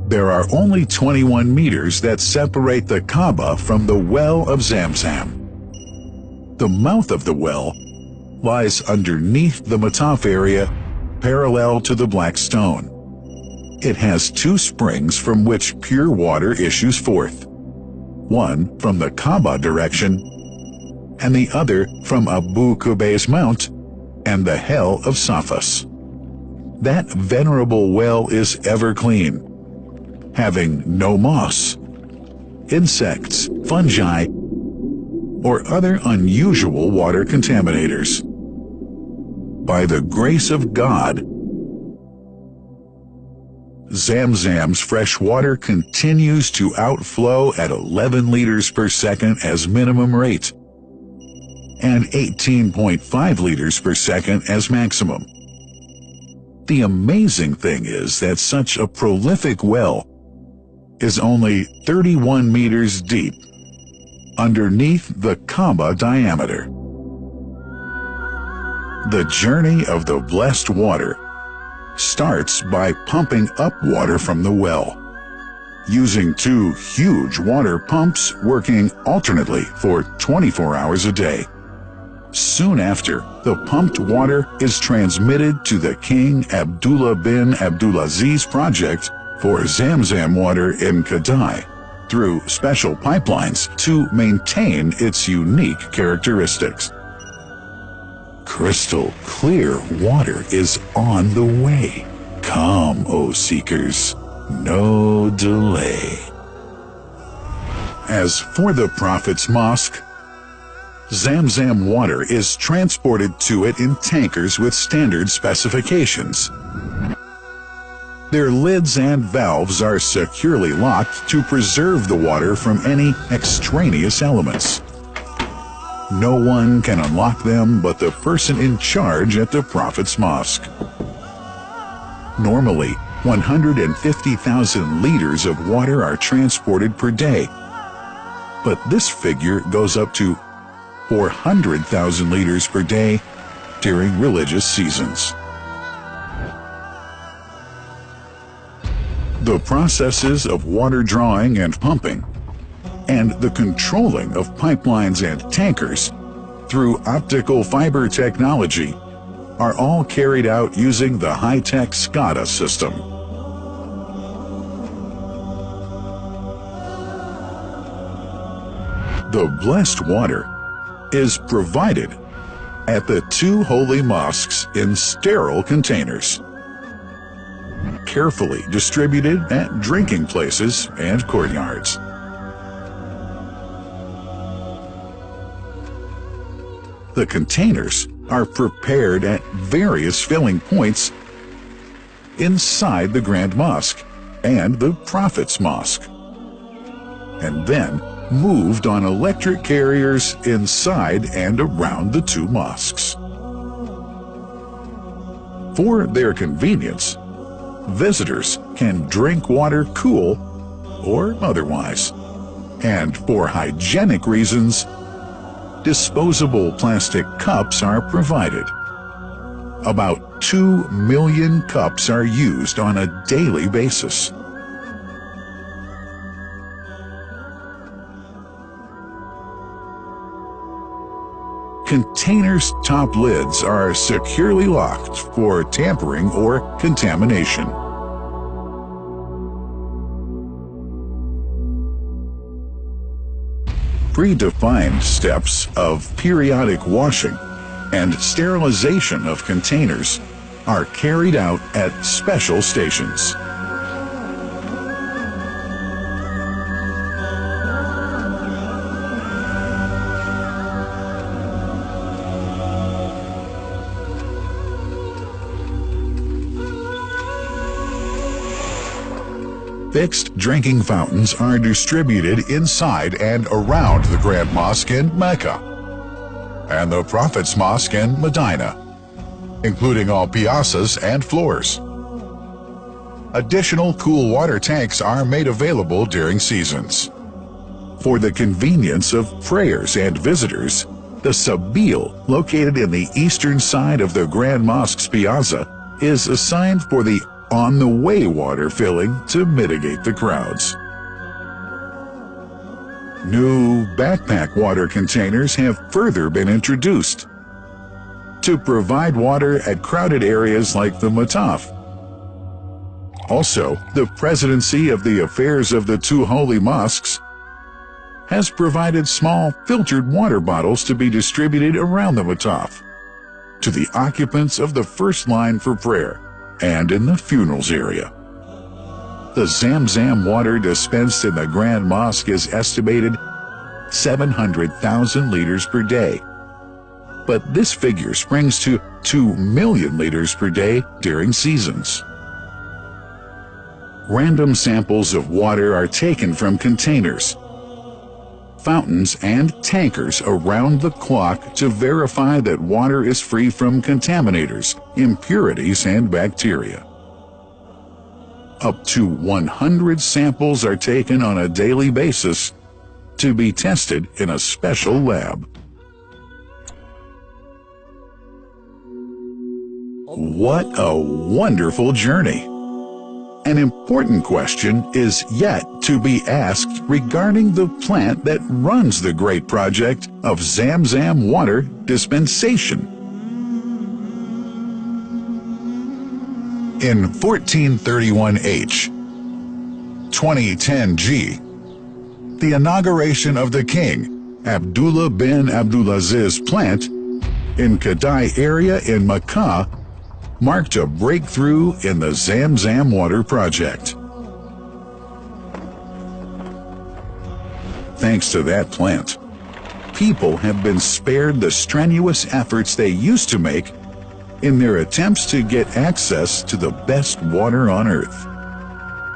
There are only 21 meters that separate the Kaaba from the well of Zam-Zam. The mouth of the well lies underneath the Mataf area, parallel to the black stone. It has two springs from which pure water issues forth, one from the Kaaba direction and the other from Abu Qubay's mount and the hell of Safas. That venerable well is ever clean, having no moss, insects, fungi, or other unusual water contaminators. By the grace of God, Zam-Zam's fresh water continues to outflow at 11 liters per second as minimum rate and 18.5 liters per second as maximum. The amazing thing is that such a prolific well is only 31 meters deep underneath the Kaaba diameter. The journey of the blessed water starts by pumping up water from the well, using two huge water pumps working alternately for 24 hours a day. Soon after, the pumped water is transmitted to the King Abdullah bin Abdulaziz project for Zam-Zam water in Kadai through special pipelines to maintain its unique characteristics. Crystal clear water is on the way. Come, O seekers, no delay. As for the Prophet's Mosque, Zam-Zam water is transported to it in tankers with standard specifications. Their lids and valves are securely locked to preserve the water from any extraneous elements. No one can unlock them but the person in charge at the Prophet's Mosque. Normally, 150,000 liters of water are transported per day, but this figure goes up to 400,000 liters per day during religious seasons. The processes of water drawing and pumping, and the controlling of pipelines and tankers through optical fiber technology are all carried out using the high-tech SCADA system. The blessed water is provided at the two holy mosques in sterile containers, carefully distributed at drinking places and courtyards. The containers are prepared at various filling points inside the Grand Mosque and the Prophet's Mosque, and then moved on electric carriers inside and around the two mosques. For their convenience, visitors can drink water cool or otherwise, and for hygienic reasons, disposable plastic cups are provided. About 2 million cups are used on a daily basis. Containers' top lids are securely locked for tampering or contamination. Predefined steps of periodic washing and sterilization of containers are carried out at special stations. Fixed drinking fountains are distributed inside and around the Grand Mosque in Mecca and the Prophet's Mosque in Medina, including all piazzas and floors. Additional cool water tanks are made available during seasons. For the convenience of prayers and visitors, the Sabil, located in the eastern side of the Grand Mosque's piazza, is assigned for the on-the-way water filling to mitigate the crowds. New backpack water containers have further been introduced to provide water at crowded areas like the Mataf. Also, the Presidency of the Affairs of the Two Holy Mosques has provided small filtered water bottles to be distributed around the Mataf to the occupants of the first line for prayer and in the funerals area. The zam-zam water dispensed in the Grand Mosque is estimated 700,000 liters per day, but this figure springs to 2 million liters per day during seasons. Random samples of water are taken from containers, fountains, and tankers around the clock to verify that water is free from contaminators, impurities, and bacteria. Up to 100 samples are taken on a daily basis to be tested in a special lab. What a wonderful journey! An important question is yet to be asked regarding the plant that runs the great project of zam-zam water dispensation. In 1431H, 2010G, the inauguration of the King Abdullah bin Abdulaziz plant in Kadai area in Makkah marked a breakthrough in the zam-zam water project. Thanks to that plant, people have been spared the strenuous efforts they used to make in their attempts to get access to the best water on earth.